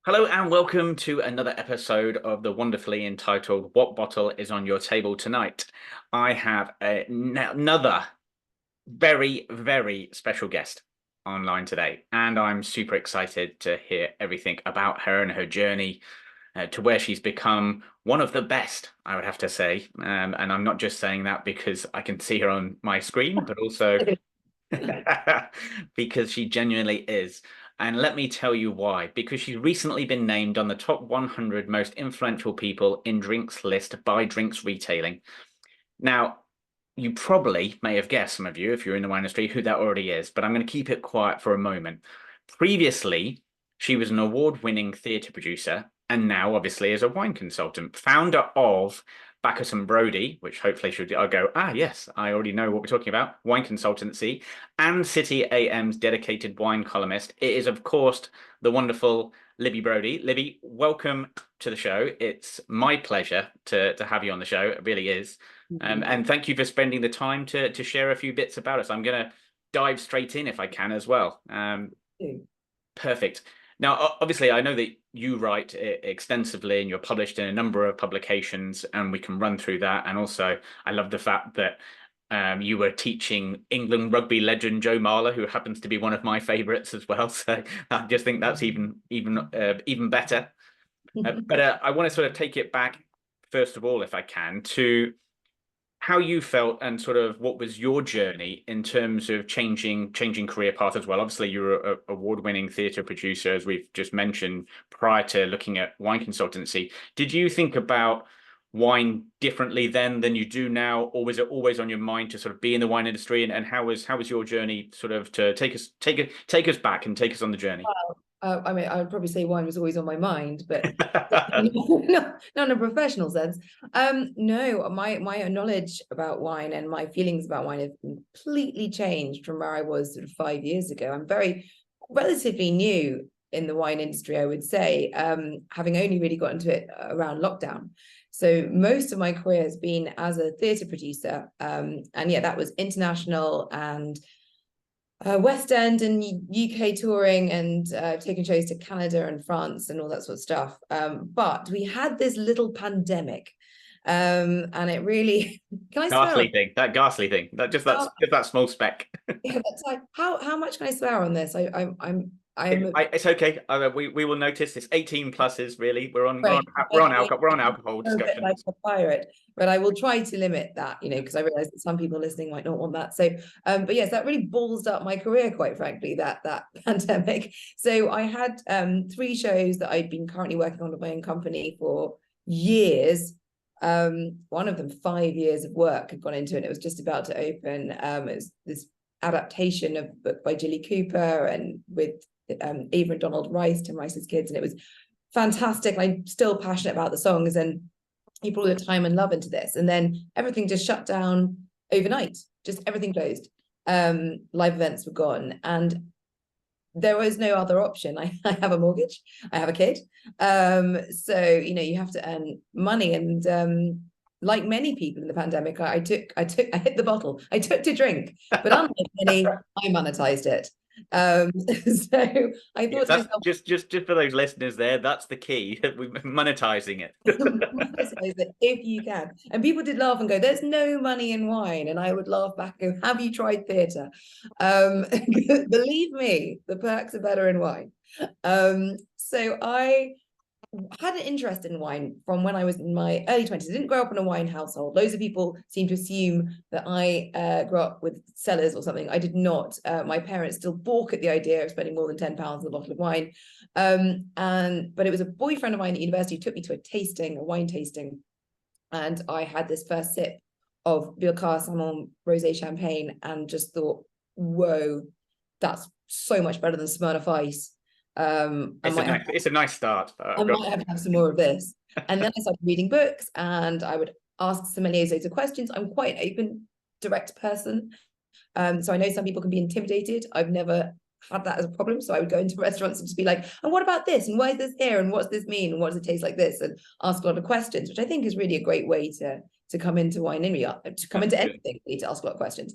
Hello and welcome to another episode of the wonderfully entitled What Bottle is on Your Table Tonight? I have another very, very special guest online today, and I'm super excited to hear everything about her and her journey to where she's become one of the best, I would have to say. And I'm not just saying that because I can see her on my screen, but also because she genuinely is. And let me tell you why. Because she's recently been named on the top 100 most influential people in drinks list by Drinks Retailing. Now, you probably may have guessed, some of you, if you're in the wine industry, who that already is, but I'm going to keep it quiet for a moment. Previously, she was an award-winning theatre producer and now obviously is a wine consultant, founder of Bacchus and Brody, which hopefully should I'll go, yes, I already know what we're talking about, wine consultancy, and City AM's dedicated wine columnist. It is, of course, the wonderful Libby Brody. Libby, welcome to the show. It's my pleasure to have you on the show. It really is. And thank you for spending the time to share a few bits about us. I'm going to dive straight in if I can as well. Perfect. Now, obviously, I know that you write extensively and you're published in a number of publications, and we can run through that. And also, I love the fact that you were teaching England rugby legend Joe Marler, who happens to be one of my favourites as well. So I just think that's even better. But I want to sort of take it back, first of all, if I can, to how you felt and sort of what was your journey in terms of changing career path as well. Obviously, you're an award-winning theatre producer, as we've just mentioned, prior to looking at wine consultancy. Did you think about wine differently then than you do now, or was it always on your mind to sort of be in the wine industry? And how was your journey sort of to take us back and take us on the journey? I mean, I would probably say wine was always on my mind, but not in a professional sense. No, my knowledge about wine and my feelings about wine have completely changed from where I was sort of 5 years ago. I'm very relatively new in the wine industry, I would say, having only really got into it around lockdown. So most of my career has been as a theatre producer, and yeah, that was international and West End and UK touring and taking shows to Canada and France and all that sort of stuff. But we had this little pandemic, and it really can I swear? Ghastly thing, How, just that small speck. yeah, that's like, how much can I swear on this? I'm It's okay. We will notice this 18 pluses really. great. We're on alcohol A bit like discussions. a pirate, but I will try to limit that, because I realize that some people listening might not want that. So, but yes, that really ballsed up my career, quite frankly, that pandemic. So I had three shows that I'd been currently working on with my own company for years. One of them, 5 years of work had gone into it. It was just about to open. It was this adaptation of a book by Gilly Cooper and with Ava and Donald Rice, Tim Rice's kids, and it was fantastic. I'm still passionate about the songs, and he brought the time and love into this. And then everything just shut down overnight. Just everything closed. Live events were gone, and there was no other option. I have a mortgage, I have a kid, so you have to earn money, and like many people in the pandemic, I hit the bottle. I took to drink, but unlike many, I monetized it. So I Yes, thought to that's myself, just for those listeners there. That's the key. We're monetizing it. monetize it if you can. And people did laugh and go, "There's no money in wine," and I would laugh back and go, "Have you tried theatre?" Believe me, the perks are better in wine. So I had an interest in wine from when I was in my early 20s. I didn't grow up in a wine household. Loads of people seem to assume that I grew up with cellars or something. I did not. My parents still balk at the idea of spending more than £10 on a bottle of wine. But it was a boyfriend of mine at university who took me to a wine tasting. And I had this first sip of Bilka Salmon Rosé Champagne and just thought, whoa, that's so much better than Smirnoff Ice. It's a nice start. I might have to have some more of this. And then I started reading books, and I would ask sommeliers loads of questions. I'm quite an open, direct person. So I know some people can be intimidated. I've never had that as a problem. So I would go into restaurants and just be like, and what about this? And why is this here? And what's this mean? And what does it taste like this? And ask a lot of questions, which I think is really a great way to come into wine industry, to come into anything, to ask a lot of questions.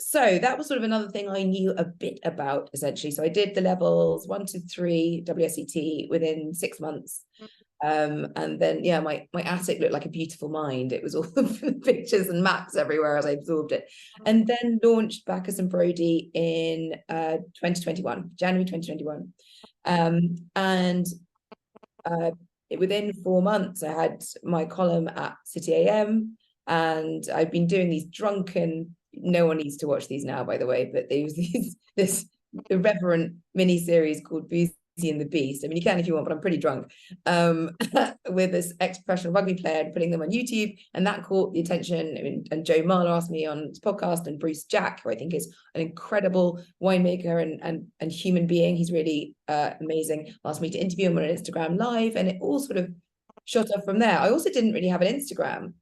So that was sort of another thing I knew a bit about, essentially. So I did the levels 1 to 3 WSET within 6 months. And then yeah, my attic looked like a beautiful mind. It was all the pictures and maps everywhere as I absorbed it. And then launched Bacchus and Brody in 2021, January 2021. And within 4 months, I had my column at City AM, and I've been doing these drunken. No one needs to watch these now, by the way, but there was this irreverent mini series called Boozy and the Beast. I mean, you can if you want, but I'm pretty drunk. With this ex-professional rugby player and putting them on YouTube, and that caught the attention. I mean, and Joe Marler asked me on his podcast, and Bruce Jack, who I think is an incredible winemaker and human being. He's really amazing. Asked me to interview him on an Instagram live, and it all sort of shot off from there. I also didn't really have an Instagram.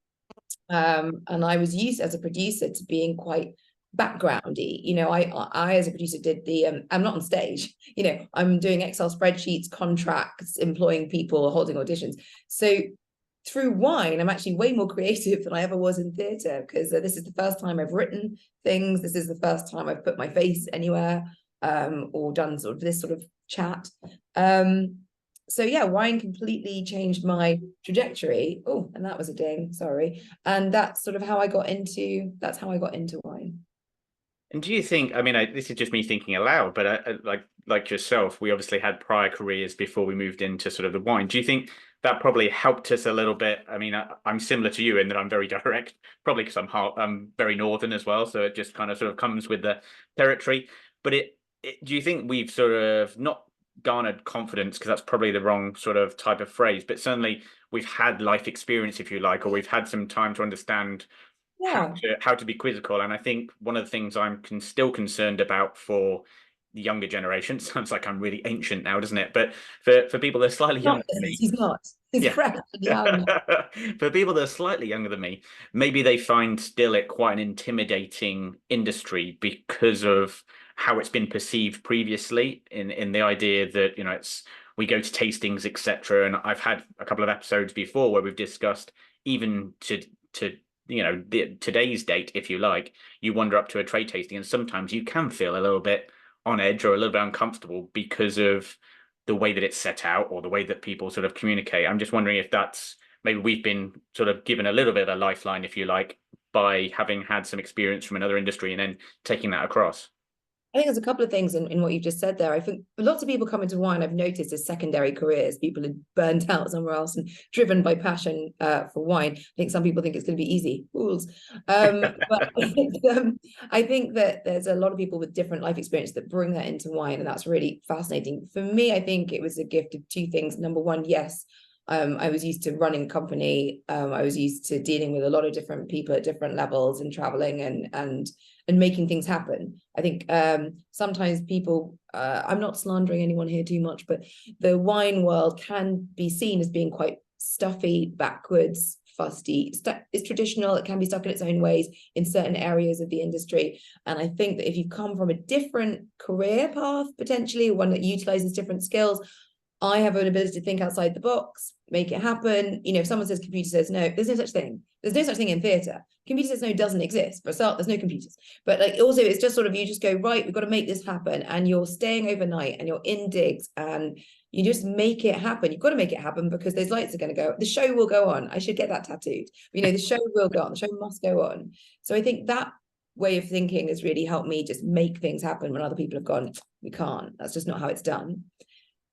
And I was used as a producer to being quite backgroundy. I as a producer did the I'm not on stage, I'm doing Excel spreadsheets, contracts, employing people, holding auditions. So through wine, I'm actually way more creative than I ever was in theatre, because this is the first time I've written things. This is the first time I've put my face anywhere, or done sort of this sort of chat. So yeah, wine completely changed my trajectory. Oh, and that was a ding, sorry. And that's sort of how I got into wine. And do you think, I mean, this is just me thinking aloud, but like yourself, we obviously had prior careers before we moved into sort of the wine. Do you think that probably helped us a little bit? I mean, I'm similar to you in that I'm very direct, probably because I'm very northern as well, so it just kind of sort of comes with the territory. But do you think we've sort of not garnered confidence, because that's probably the wrong sort of type of phrase, but certainly we've had life experience, if you like, or we've had some time to understand Yeah. how to be quizzical. And I think one of the things I'm still concerned about for the younger generation, sounds like I'm really ancient now, doesn't it? But for people that are slightly younger than me, he's not. He's yeah. fresh and young. For people that are slightly younger than me, maybe they find still it quite an intimidating industry because of how it's been perceived previously, in the idea that, it's we go to tastings, etc. And I've had a couple of episodes before where we've discussed, even to today's date, if you like, you wander up to a trade tasting and sometimes you can feel a little bit on edge or a little bit uncomfortable because of the way that it's set out or the way that people sort of communicate. I'm just wondering if that's maybe we've been sort of given a little bit of a lifeline, if you like, by having had some experience from another industry and then taking that across. I think there's a couple of things in what you've just said there. I think lots of people come into wine, I've noticed, as secondary careers. People are burnt out somewhere else and driven by passion for wine. I think some people think it's going to be easy. Fools. But I think that there's a lot of people with different life experience that bring that into wine, and that's really fascinating. For me, I think it was a gift of two things. Number one, yes, I was used to running a company. I was used to dealing with a lot of different people at different levels and traveling and making things happen. I think sometimes people, I'm not slandering anyone here too much, but the wine world can be seen as being quite stuffy, backwards, fusty. It's traditional. It can be stuck in its own ways in certain areas of the industry. And I think that if you come from a different career path, potentially one that utilizes different skills, I have an ability to think outside the box, make it happen. If someone says computer says no, there's no such thing. There's no such thing in theatre. Computer says no doesn't exist. For a start, there's no computers. But also, it's just sort of, you just go, right, we've got to make this happen. And you're staying overnight and you're in digs and you just make it happen. You've got to make it happen because those lights are going to go. The show will go on. I should get that tattooed. The show will go on. The show must go on. So I think that way of thinking has really helped me just make things happen when other people have gone, we can't. That's just not how it's done.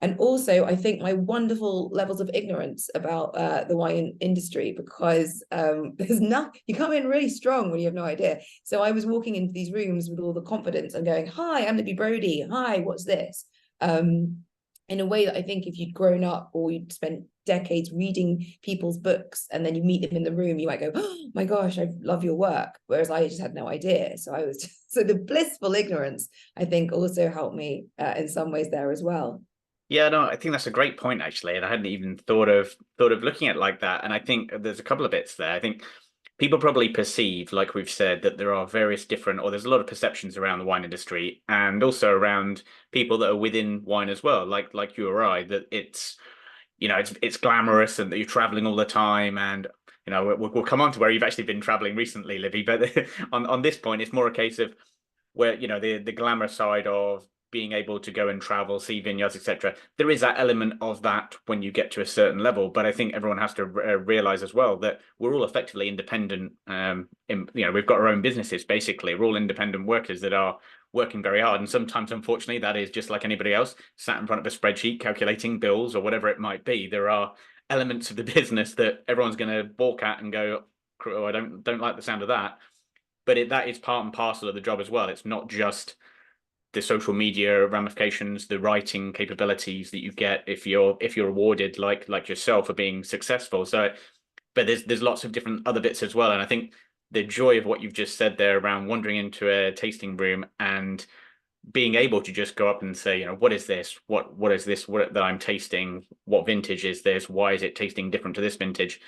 And also, I think my wonderful levels of ignorance about the wine industry, because you come in really strong when you have no idea. So I was walking into these rooms with all the confidence and going, hi, I'm Libby Brody. Hi, what's this? In a way that I think if you'd grown up or you'd spent decades reading people's books and then you meet them in the room, you might go, oh my gosh, I love your work. Whereas I just had no idea. So so the blissful ignorance, I think, also helped me in some ways there as well. Yeah, no, I think that's a great point, actually, and I hadn't even thought of looking at it like that. And I think there's a couple of bits there. I think people probably perceive, like we've said, that there are various different, or there's a lot of perceptions around the wine industry, and also around people that are within wine as well, like you or I, that it's it's glamorous and that you're traveling all the time, and we'll come on to where you've actually been traveling recently, Libby. But on this point, it's more a case of where, you know, the glamorous side of being able to go and travel, see vineyards, etc. There is that element of that when you get to a certain level, but I think everyone has to realize as well that we're all effectively independent. We've got our own businesses. Basically, we're all independent workers that are working very hard, and sometimes, unfortunately, that is just like anybody else, sat in front of a spreadsheet calculating bills or whatever it might be. There are elements of the business that everyone's going to balk at and go, "Oh, I don't like the sound of that." But that is part and parcel of the job as well. It's not just the social media ramifications, the writing capabilities that you get if you're awarded like yourself for being successful. So, but there's lots of different other bits as well. And I think the joy of what you've just said there around wandering into a tasting room and being able to just go up and say, you know, what is this? What is this that I'm tasting? What vintage is this? Why is it tasting different to this vintage?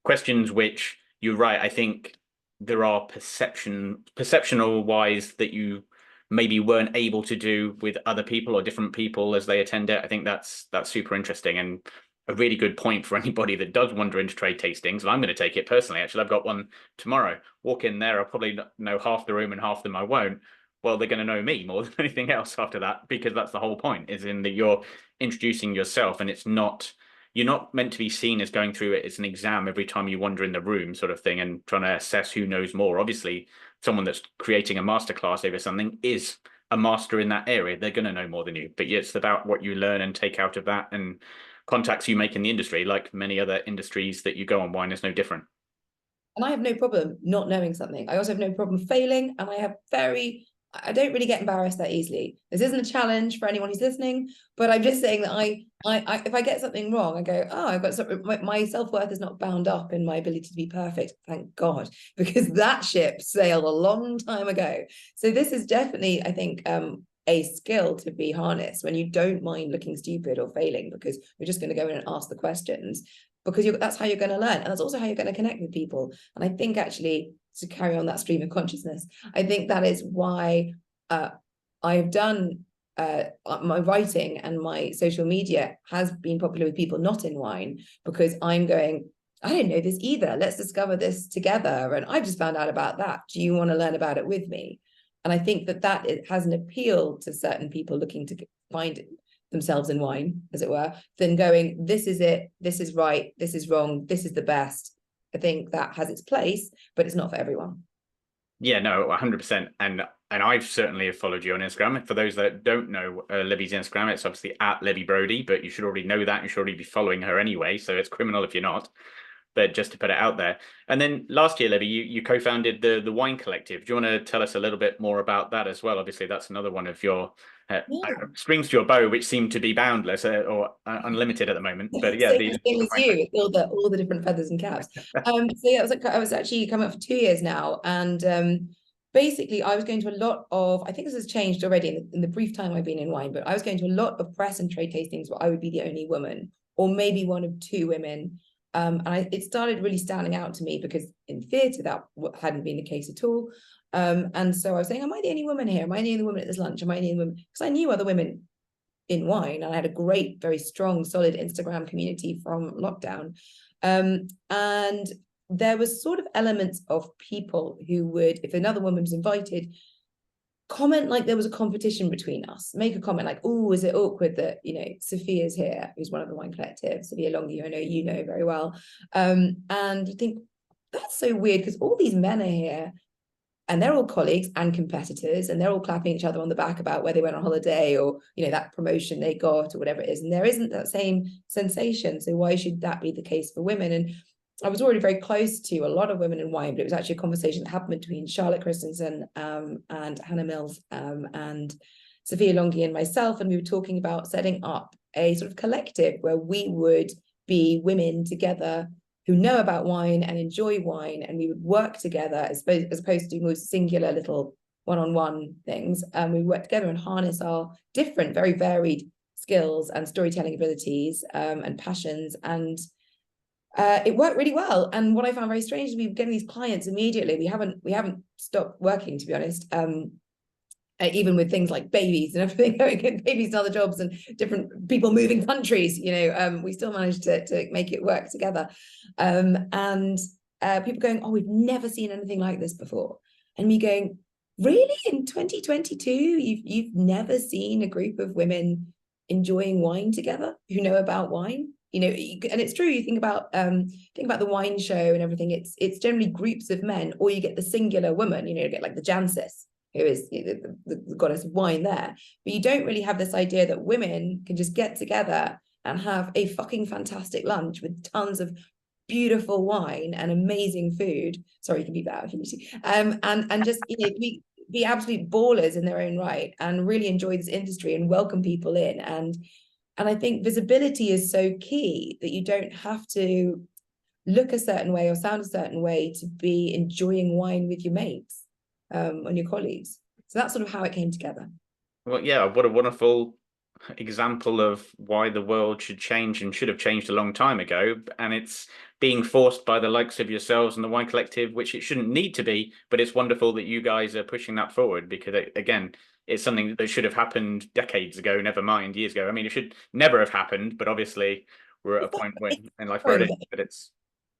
Questions which you're right. I think there are perceptional wise that you maybe weren't able to do with other people or different people as they attend it. I think that's super interesting and a really good point for anybody that does wander into trade tastings. And I'm going to take it personally. Actually, I've got one tomorrow. Walk in there, I'll probably know half the room and half them I won't. Well, they're going to know me more than anything else after that, because that's the whole point, is in that you're introducing yourself, and you're not meant to be seen as going through it as an exam every time you wander in the room, sort of thing, and trying to assess who knows more. Obviously, someone that's creating a masterclass over something is a master in that area. They're going to know more than you, but it's about what you learn and take out of that, and contacts you make in the industry. Like many other industries that you go on, wine is no different. And I have no problem not knowing something. I also have no problem failing, and I don't really get embarrassed that easily. This isn't a challenge for anyone who's listening, but I'm just saying that I if I get something wrong, I go, oh, I've got something. My self-worth is not bound up in my ability to be perfect, thank God, because that ship sailed a long time ago. So this is definitely, I think, a skill to be harnessed when you don't mind looking stupid or failing, because you're just going to go in and ask the questions, because that's how you're going to learn, and that's also how you're going to connect with people. And I think, actually, to carry on that stream of consciousness, I think that is why I've done my writing, and my social media has been popular with people not in wine, because I'm going, I didn't know this either. Let's discover this together. And I just found out about that. Do you want to learn about it with me? And I think that it has an appeal to certain people looking to find themselves in wine, as it were, than going, this is it, this is right, this is wrong, this is the best. I think that has its place, but it's not for everyone. Yeah, no, 100%. And I've certainly followed you on Instagram. For those that don't know Libby's Instagram, it's obviously at Libby Brody, but you should already know that. You should already be following her anyway, so it's criminal if you're not. But just to put it out there. And then last year, Libby, you co-founded the Wine Collective. Do you want to tell us a little bit more about that as well? Obviously, that's another one of your strings to your bow, which seem to be boundless or unlimited at the moment. But yeah, same as you, all the different feathers and caps. So yeah, I was actually coming up for 2 years now, and basically I was going to a lot of, I think this has changed already in the brief time I've been in wine, but I was going to a lot of press and trade tastings where I would be the only woman, or maybe one of two women. And it started really standing out to me, because in theatre that hadn't been the case at all. And so I was saying, am I the only woman here? Am I the only woman at this lunch? Am I the only woman? Because I knew other women in wine, and I had a great, very strong, solid Instagram community from lockdown. And there was sort of elements of people who would, if another woman was invited, comment like there was a competition between us, make a comment like, oh, is it awkward that, Sophia's here, who's one of the Wine Collective, Sophia Longy, I know you know very well. And you think, that's so weird, because all these men are here, and they're all colleagues and competitors, and they're all clapping each other on the back about where they went on holiday, or that promotion they got, or whatever it is, and there isn't that same sensation. So why should that be the case for women? And I was already very close to a lot of women in wine, but it was actually a conversation that happened between Charlotte Christensen and Hannah Mills and Sophia Longy and myself, and we were talking about setting up a sort of collective where we would be women together who know about wine and enjoy wine, and we would work together as opposed to more singular little one-on-one things. And we work together and harness our different, very varied skills and storytelling abilities and passions, and it worked really well. And what I found very strange is we were getting these clients immediately. We haven't stopped working, to be honest. Even with things like babies and everything, babies and other jobs and different people moving countries, we still managed to make it work together. And people going, oh, we've never seen anything like this before. And me going, Really, in 2022, you've never seen a group of women enjoying wine together who know about wine? You know, and it's true. You think about the wine show and everything. It's generally groups of men, or you get the singular woman. You know, you get like the Jancis, who is the goddess of wine there. But you don't really have this idea that women can just get together and have a fucking fantastic lunch with tons of beautiful wine and amazing food. Sorry, you can beat that out if you need to. And just, you know, be absolute ballers in their own right and really enjoy this industry and welcome people in. And I think visibility is so key, that you don't have to look a certain way or sound a certain way to be enjoying wine with your mates, and your colleagues. So that's sort of how it came together. Well, yeah, what a wonderful example of why the world should change and should have changed a long time ago. And it's being forced by the likes of yourselves and the Wine Collective, which it shouldn't need to be, but it's wonderful that you guys are pushing that forward, because again, it's something that should have happened decades ago, never mind years ago. I mean, it should never have happened, but obviously we're at a point when in life where it is, but it's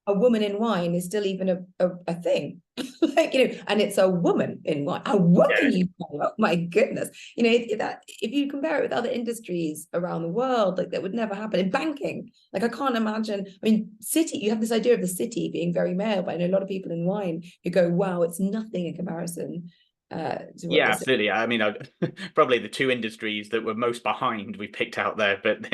A woman in wine is still even a thing. Like, you know, and it's a woman in wine. A woman, yeah. you know, oh my goodness. You know, that if you compare it with other industries around the world, like that would never happen. In banking, like I can't imagine. I mean, city, you have this idea of the city being very male, but I know a lot of people in wine who go, wow, it's nothing in comparison to what Yeah, this is. absolutely. I mean, probably the two industries that were most behind we picked out there, but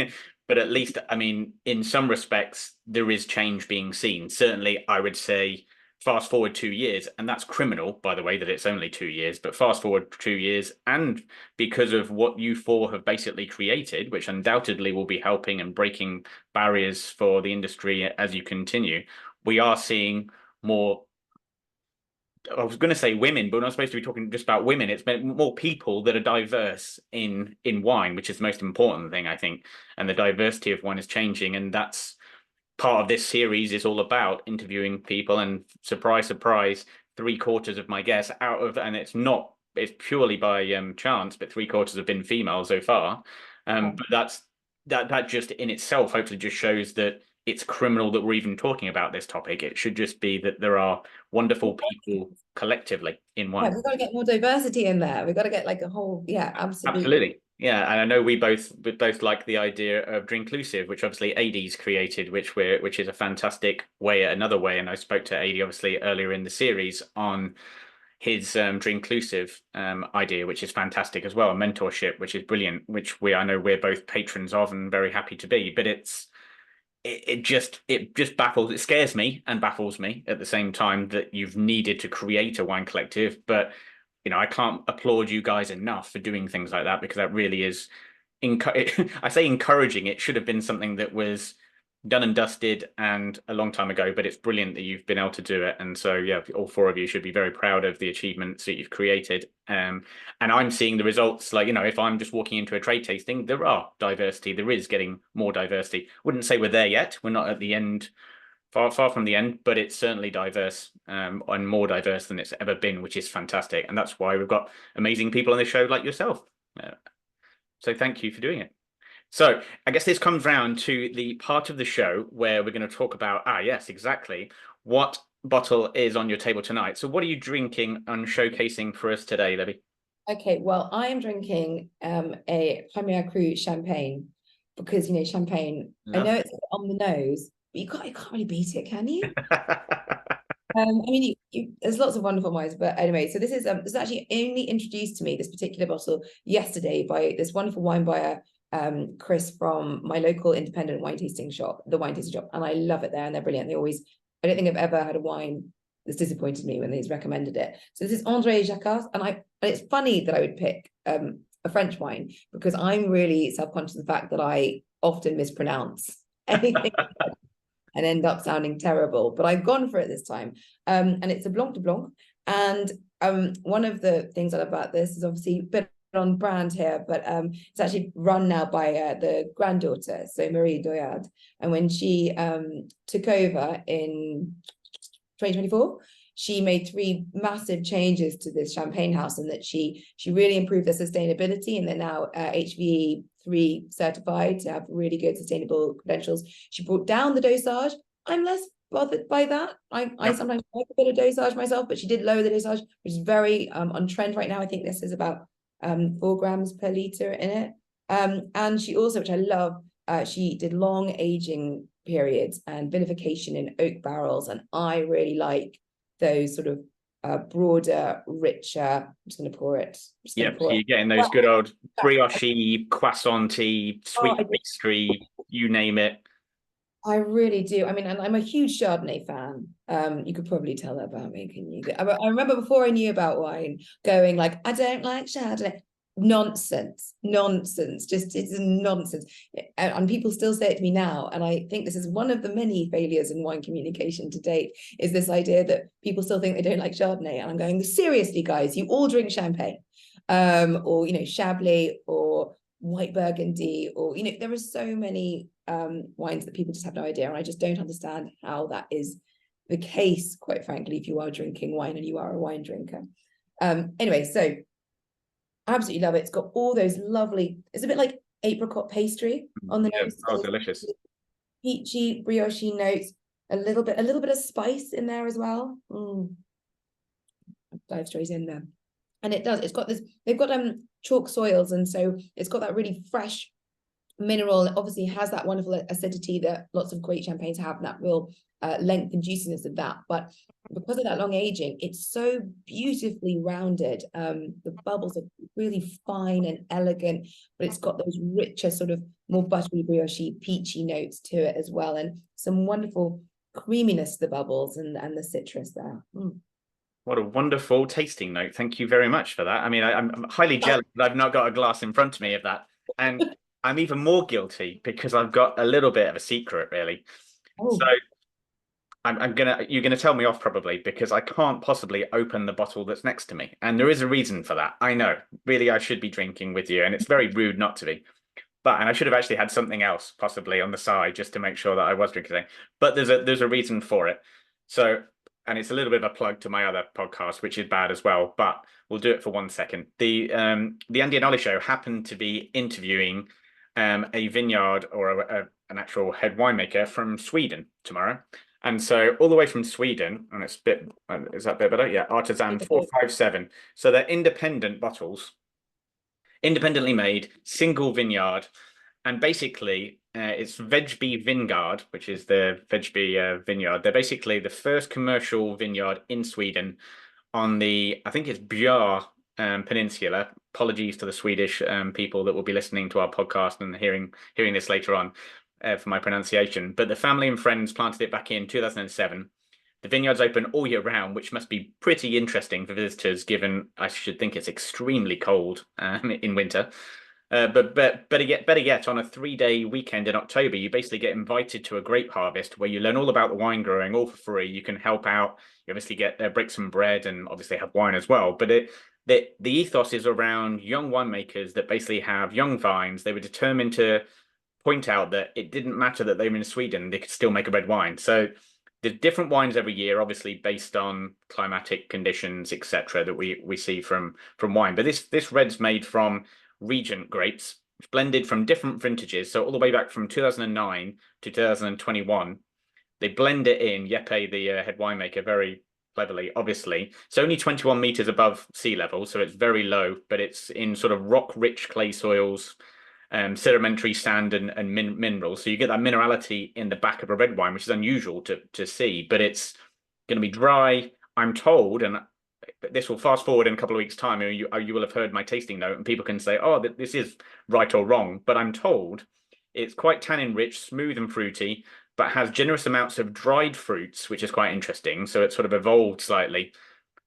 but at least, I mean, in some respects, there is change being seen. Certainly, I would say fast forward 2 years, and that's criminal, by the way, that it's only 2 years, but fast forward 2 years, and because of what you four have basically created, which undoubtedly will be helping and breaking barriers for the industry as you continue, we are seeing more. I was going to say women, but we're not supposed to be talking just about women. It's been more people that are diverse in wine, which is the most important thing, I think. And the diversity of wine is changing, and that's part of this series is all about interviewing people. And surprise, surprise, three-quarters of my guests out of, and it's purely by chance, but three-quarters have been female so far. But that just in itself hopefully just shows that it's criminal that we're even talking about this topic. It should just be that there are wonderful people collectively in Yeah, one. we've got to get more diversity in there. We've got to get like a whole, yeah, absolutely. Absolutely. Yeah, and I know we both like the idea of Drinklusive, which obviously AD's created, which is a fantastic way, another way. And I spoke to AD obviously earlier in the series on his Drinklusive idea, which is fantastic as well, mentorship, which is brilliant, which I know we're both patrons of and very happy to be. But it just baffles, it scares me and baffles me at the same time that you've needed to create a wine collective. But I can't applaud you guys enough for doing things like that, because that really is I say encouraging. It should have been something that was done and dusted and a long time ago, but it's brilliant that you've been able to do it. And so, yeah, all four of you should be very proud of the achievements that you've created. And I'm seeing the results. Like, if I'm just walking into a trade tasting, there are diversity. There is getting more diversity. Wouldn't say we're there yet. We're not at the end, far, far from the end, but it's certainly diverse, and more diverse than it's ever been, which is fantastic. And that's why we've got amazing people on the show like yourself. So thank you for doing it. So I guess this comes round to the part of the show where we're going to talk about, yes, exactly, what bottle is on your table tonight. So what are you drinking and showcasing for us today, Libby? Okay, well, I am drinking a Premier Cru champagne because, champagne, I know Lovely. it's on the nose, but you can't really beat it, can you? I mean, there's lots of wonderful wines, but anyway, so this is actually only introduced to me, this particular bottle, yesterday by this wonderful wine buyer, Chris, from my local independent wine tasting shop, the wine tasting shop, and I love it there, and they're brilliant. I don't think I've ever had a wine that's disappointed me when he's recommended it. So this is André Jacquard, and it's funny that I would pick a French wine, because I'm really self-conscious of the fact that I often mispronounce anything and end up sounding terrible. But I've gone for it this time. And it's a Blanc de Blanc. And one of the things I love about this is obviously a bit on brand here, but it's actually run now by the granddaughter, so Marie Doyard. And when she took over in 2024, she made 3 massive changes to this champagne house, and that she really improved their sustainability, and they're now HVE3 certified to have really good sustainable credentials. She brought down the dosage. I'm less bothered by that. I Yep. sometimes like a bit of dosage myself, but she did lower the dosage, which is very on trend right now. I think this is about 4 grams per liter in it. And she also, which I love, she did long aging periods and vinification in oak barrels, and I really like those sort of broader, richer. I'm just going to pour it. I'm just going to Yep. So pour it. you're getting those good old brioche, croissant-y, sweet pastry, you name it. I really do. I mean, and I'm a huge Chardonnay fan. You could probably tell that about me, can you? I remember before I knew about wine, going like, I don't like Chardonnay. Nonsense, nonsense. Just it's nonsense. And people still say it to me now. And I think this is one of the many failures in wine communication to date, is this idea that people still think they don't like Chardonnay. And I'm going, seriously, guys, you all drink champagne, or Chablis or white Burgundy, or there are so many wines that people just have no idea, and I just don't understand how that is the case, quite frankly, if you are drinking wine and you are a wine drinker. Anyway, so I absolutely love it. It's got all those lovely, it's a bit like apricot pastry on the nose. Oh, delicious. Peachy, brioche notes, a little bit of spice in there as well. Dive straight in there. And it's got this, they've got chalk soils, and so it's got that really fresh mineral. It obviously has that wonderful acidity that lots of great champagnes have, and that real length and juiciness of that. But because of that long aging, it's so beautifully rounded. The bubbles are really fine and elegant, but it's got those richer, sort of more buttery, brioche, peachy notes to it as well, and some wonderful creaminess to the bubbles and the citrus there. What a wonderful tasting note. Thank you very much for that. I mean, I'm highly jealous that I've not got a glass in front of me of that. And I'm even more guilty because I've got a little bit of a secret, really. So you're gonna tell me off probably, because I can't possibly open the bottle that's next to me. And there is a reason for that. I know. Really, I should be drinking with you, and it's very rude not to be. And I should have actually had something else possibly on the side just to make sure that I was drinking. But there's a reason for it. So, and it's a little bit of a plug to my other podcast, which is bad as well, but we'll do it for 1 second. The Andy and Ollie show happened to be interviewing a vineyard or an actual head winemaker from Sweden tomorrow. And so all the way from Sweden, and it's is that a bit better? Yeah, Artisan 457. So they're independent bottles, independently made, single vineyard, and basically it's Vegbee Vingard, which is the Vegbee vineyard. They're basically the first commercial vineyard in Sweden on the, I think it's Björ Peninsula. Apologies to the Swedish people that will be listening to our podcast and hearing this later on for my pronunciation. But the family and friends planted it back in 2007. The vineyard's open all year round, which must be pretty interesting for visitors, given I should think it's extremely cold in winter. But better yet, on a 3-day weekend in October, you basically get invited to a grape harvest where you learn all about the wine growing, all for free. You can help out. You obviously get break some bread and obviously have wine as well. But the ethos is around young winemakers that basically have young vines. They were determined to point out that it didn't matter that they were in Sweden; they could still make a red wine. So there's different wines every year, obviously based on climatic conditions, etc., that we see from wine. But this red's made from Regent grapes, blended from different vintages. So all the way back from 2009 to 2021, they blend it in. Jeppe, the head winemaker, very cleverly, obviously. It's only 21 meters above sea level, so it's very low, but it's in sort of rock-rich clay soils, sedimentary sand and minerals. So you get that minerality in the back of a red wine, which is unusual to see, but it's going to be dry. I'm told, and this will fast forward in a couple of weeks' time, you will have heard my tasting note, and people can say, oh, this is right or wrong. But I'm told it's quite tannin rich, smooth and fruity, but has generous amounts of dried fruits, which is quite interesting. So it's sort of evolved slightly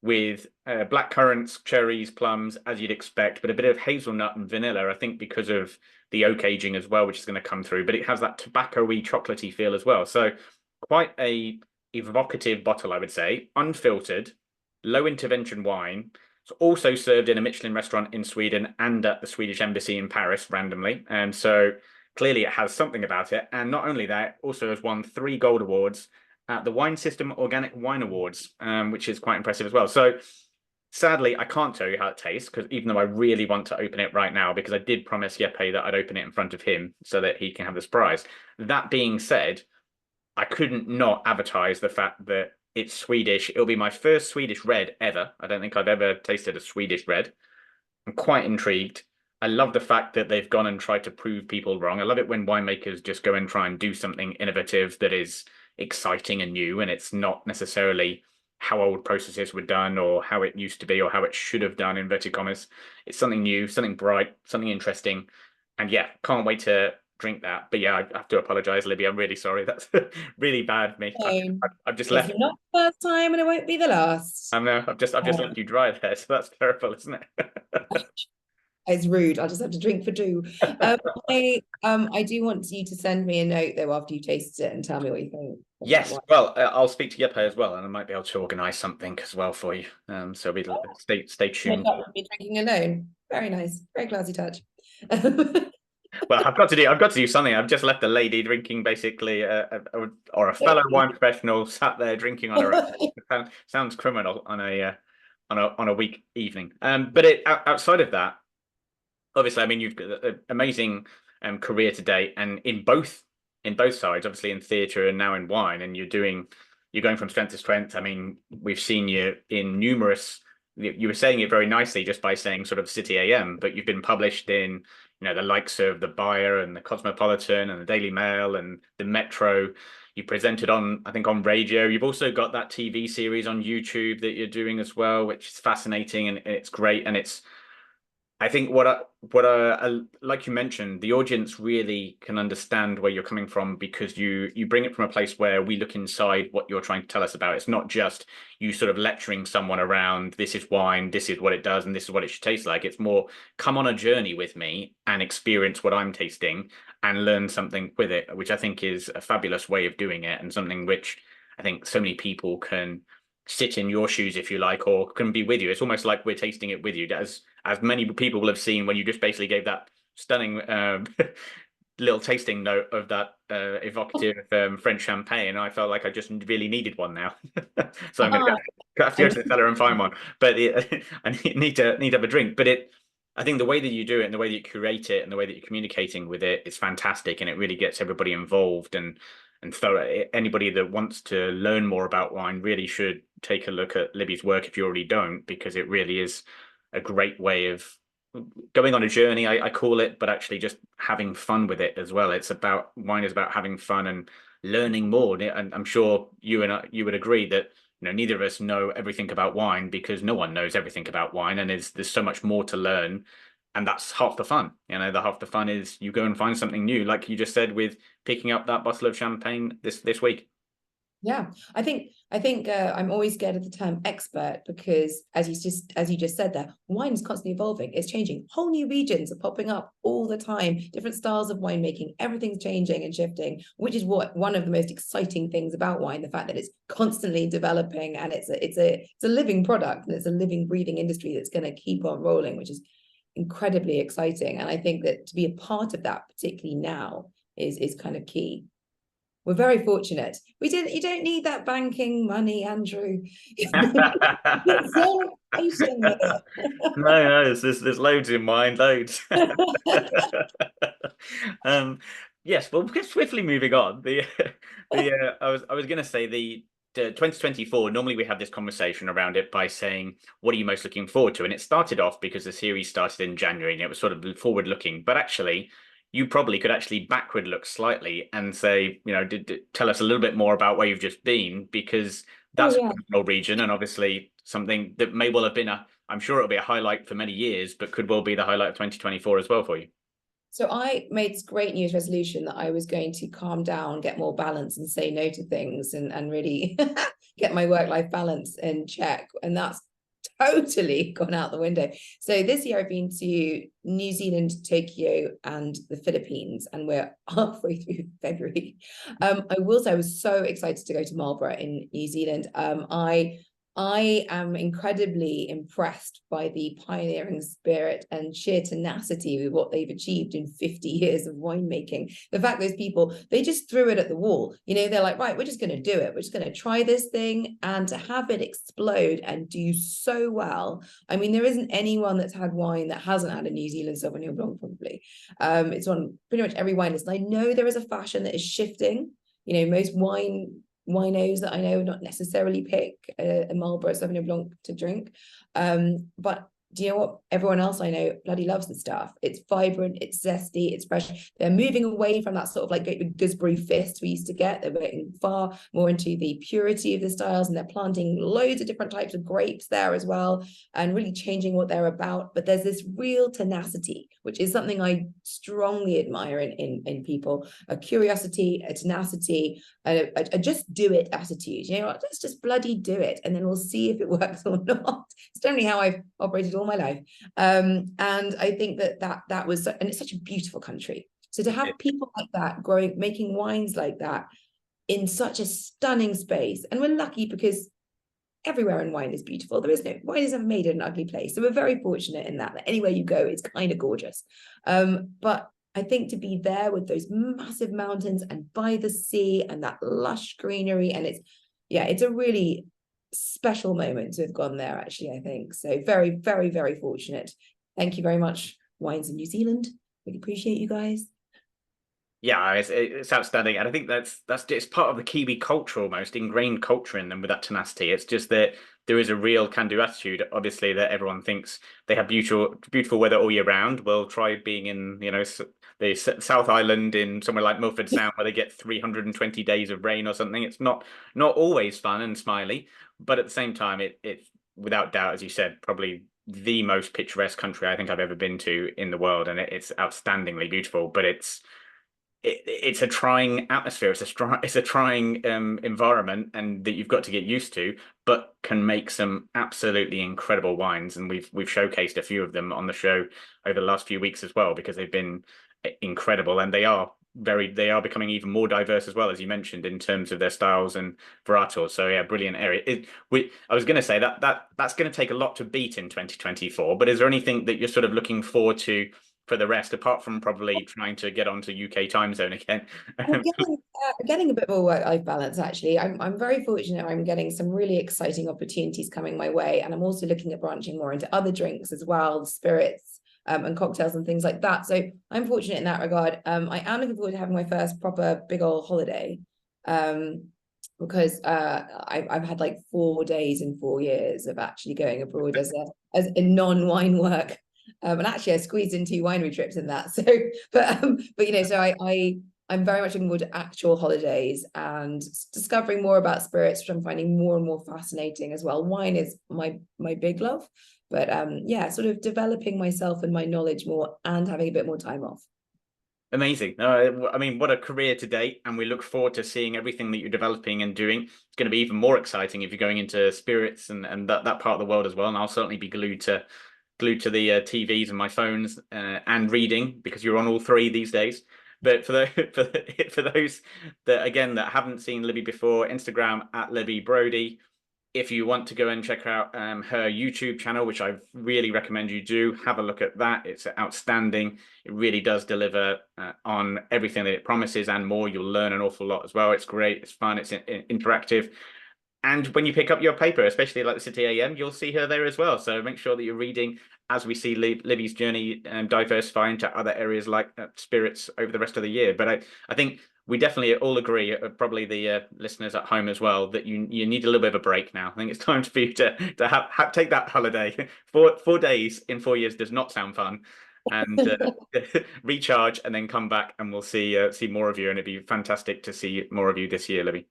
with black currants, cherries, plums, as you'd expect, but a bit of hazelnut and vanilla, I think because of the oak aging as well, which is going to come through. But it has that tobacco-y, chocolatey feel as well. So quite a evocative bottle, I would say, unfiltered, low intervention wine. It's also served in a Michelin restaurant in Sweden and at the Swedish Embassy in Paris randomly. And so clearly it has something about it. And not only that, also has won 3 gold awards at the Wine System Organic Wine Awards, which is quite impressive as well. So sadly, I can't tell you how it tastes, because even though I really want to open it right now, because I did promise Jeppe that I'd open it in front of him so that he can have the surprise. That being said, I couldn't not advertise the fact that it's Swedish. It'll be my first Swedish red ever. I don't think I've ever tasted a Swedish red. I'm quite intrigued. I love the fact that they've gone and tried to prove people wrong. I love it when winemakers just go and try and do something innovative that is exciting and new, and it's not necessarily how old processes were done or how it used to be or how it should have done, inverted commas. It's something new, something bright, something interesting. And yeah, can't wait to drink that. But yeah, I have to apologize, Libby. I'm really sorry. That's really bad of me. I've just It's left. not the first time and it won't be the last. I know. I've just left you dry there, so that's terrible, isn't it? It's rude. I'll just have to drink for two. I do want you to send me a note though after you taste it and tell me what you think of that Yes, one. well, I'll speak to Yeppe as well, and I might be able to organise something as well for you. So stay Make tuned. up with me drinking alone. Very nice. Very classy touch. Well, I've got to do something. I've just left a lady drinking basically, or a fellow wine professional sat there drinking on her own. Sounds criminal on a week evening. But outside of that, obviously, I mean, you've got an amazing career to date, and in both sides, obviously in theatre and now in wine, and you're going from strength to strength. I mean, we've seen you in numerous. You were saying it very nicely just by saying sort of City AM, but you've been published in the likes of the Buyer and the Cosmopolitan and the Daily Mail and the Metro. You presented on, I think, on radio. You've also got that TV series on YouTube that you're doing as well, which is fascinating and it's great. And I think like you mentioned, the audience really can understand where you're coming from because you bring it from a place where we look inside what you're trying to tell us about. It's not just you sort of lecturing someone around this is wine, this is what it does, and this is what it should taste like. It's more come on a journey with me and experience what I'm tasting and learn something with it, which I think is a fabulous way of doing it and something which I think so many people can sit in your shoes if you like, or can be with you. It's almost like we're tasting it with you, as many people will have seen when you just basically gave that stunning little tasting note of that evocative French champagne. I felt like I just really needed one now, so I'm going to have to go to the cellar and find one. But I need to have a drink. But I think the way that you do it and the way that you curate it and the way that you're communicating with it is fantastic, and it really gets everybody involved. And so anybody that wants to learn more about wine really should take a look at Libby's work if you already don't, because it really is a great way of going on a journey, I call it, but actually just having fun with it as well. Wine is about having fun and learning more. And I'm sure you would agree that neither of us know everything about wine because no one knows everything about wine, and there's so much more to learn. And that's half the fun. The half the fun is you go and find something new, like you just said with picking up that bottle of champagne this week. Yeah, I think I'm always scared of the term expert because as you just said there, wine is constantly evolving. It's changing. Whole new regions are popping up all the time. Different styles of winemaking. Everything's changing and shifting, which is one of the most exciting things about wine. The fact that it's constantly developing and it's a living product and it's a living, breathing industry that's going to keep on rolling, which is incredibly exciting. And I think that to be a part of that, particularly now, is kind of key. We're very fortunate. You don't need that banking money, Andrew. It's so patient with No, there's loads in mind, loads. Yes, well, we're swiftly moving on. I was going to say the 2024. Normally, we have this conversation around it by saying, "What are you most looking forward to?" And it started off because the series started in January and it was sort of forward looking. But actually, you probably could actually backward look slightly and say, tell us a little bit more about where you've just been, because Oh that's yeah. a region and obviously something that may well have been I'm sure it'll be a highlight for many years, but could well be the highlight of 2024 as well for you. So I made this great New Year's resolution that I was going to calm down, get more balance, and say no to things, and really get my work-life balance in check. And that's totally gone out the window. So this year I've been to New Zealand, Tokyo, and the Philippines, and we're halfway through February. I will say I was so excited to go to Marlborough in New Zealand. I am incredibly impressed by the pioneering spirit and sheer tenacity with what they've achieved in 50 years of winemaking. The fact those people, they just threw it at the wall. They're like, right, we're just going to do it. We're just going to try this thing, and to have it explode and do so well. I mean, there isn't anyone that's had wine that hasn't had a New Zealand Sauvignon Blanc, probably. It's on pretty much every wine list. And I know there is a fashion that is shifting most winos that I know not necessarily pick a Marlborough Sauvignon Blanc to drink. But do you know what? Everyone else I know bloody loves the stuff. It's vibrant, it's zesty, it's fresh. They're moving away from that sort of like gooseberry fist we used to get. They're getting far more into the purity of the styles, and they're planting loads of different types of grapes there as well, and really changing what they're about. But there's this real tenacity, which is something I strongly admire in people: a curiosity, a tenacity, a just do it attitude. Let's just bloody do it, and then we'll see if it works or not. It's generally how I've operated all my life. And I think that was, and it's such a beautiful country. So to have people like that growing, making wines like that in such a stunning space, and we're lucky because everywhere in wine is beautiful. Wine is never made in an ugly place. So we're very fortunate in that anywhere you go, it's kind of gorgeous. But I think to be there with those massive mountains and by the sea and that lush greenery, and it's a really special moment to have gone there, actually, I think. So very, very, very fortunate. Thank you very much, Wines in New Zealand. Really appreciate you guys. Yeah, it's outstanding, and I think that's just part of the Kiwi culture, almost ingrained culture in them with that tenacity. It's just that there is a real can-do attitude. Obviously, that everyone thinks they have beautiful weather all year round. Well, try being in the South Island in somewhere like Milford Sound where they get 320 days of rain or something. It's not always fun and smiley, but at the same time, it's without doubt, as you said, probably the most picturesque country I think I've ever been to in the world, and it's outstandingly beautiful. But it's a trying atmosphere. It's a trying environment, and that you've got to get used to, but can make some absolutely incredible wines. And we've showcased a few of them on the show over the last few weeks as well, because they've been incredible, and they are becoming even more diverse as well, as you mentioned, in terms of their styles and varietals. So yeah, brilliant area. I was going to say that's going to take a lot to beat in 2024. But is there anything that you're sort of looking forward to for the rest, apart from probably trying to get onto UK time zone again? I'm getting a bit of a work-life balance, actually. I'm very fortunate. I'm getting some really exciting opportunities coming my way, and I'm also looking at branching more into other drinks as well, spirits, and cocktails and things like that. So I'm fortunate in that regard. I am looking forward to having my first proper big old holiday, because I've had like 4 days in 4 years of actually going abroad as a non-wine work. And actually I squeezed in 2 winery trips in that. So, so I'm very much looking forward to actual holidays and discovering more about spirits, which I'm finding more and more fascinating as well. Wine is my big love, but sort of developing myself and my knowledge more and having a bit more time off. Amazing. I mean, what a career to date, and we look forward to seeing everything that you're developing and doing. It's going to be even more exciting if you're going into spirits and that part of the world as well. And I'll certainly be glued to the TVs and my phones and reading, because you're on all three these days. But for those that haven't seen Libby before, Instagram at Libby Brody. If you want to go and check out her YouTube channel, which I really recommend you do, have a look at that. It's outstanding. It really does deliver on everything that it promises and more. You'll learn an awful lot as well. It's great. It's fun. It's interactive. And when you pick up your paper, especially like the City AM, you'll see her there as well. So make sure that you're reading as we see Libby's journey diversify into other areas like spirits over the rest of the year. But I think we definitely all agree, probably the listeners at home as well, that you need a little bit of a break now. I think it's time for you to take that holiday. 4 days in 4 years does not sound fun. And recharge and then come back, and we'll see more of you. And it'd be fantastic to see more of you this year, Libby.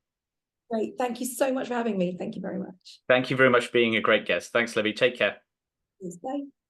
Great. Thank you so much for having me. Thank you very much. Thank you very much for being a great guest. Thanks, Libby. Take care. Bye.